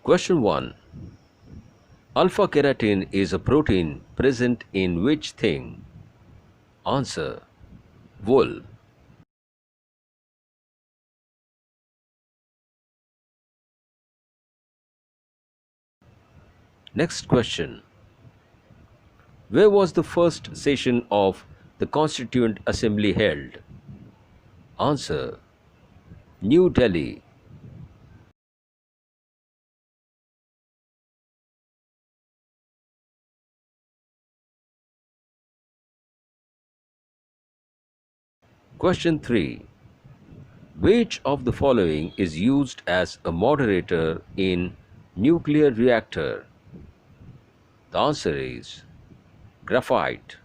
Question 1. Alpha keratin is a protein present in which thing? Answer. Wool. Next question. Where was the first session of the Constituent Assembly held? Answer. New Delhi. Question 3. Which of the following is used as a moderator in nuclear reactor? The answer is graphite.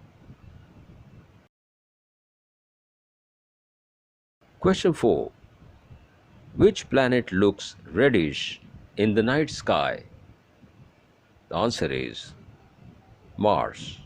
Question 4. Which planet looks reddish in the night sky? The answer is Mars.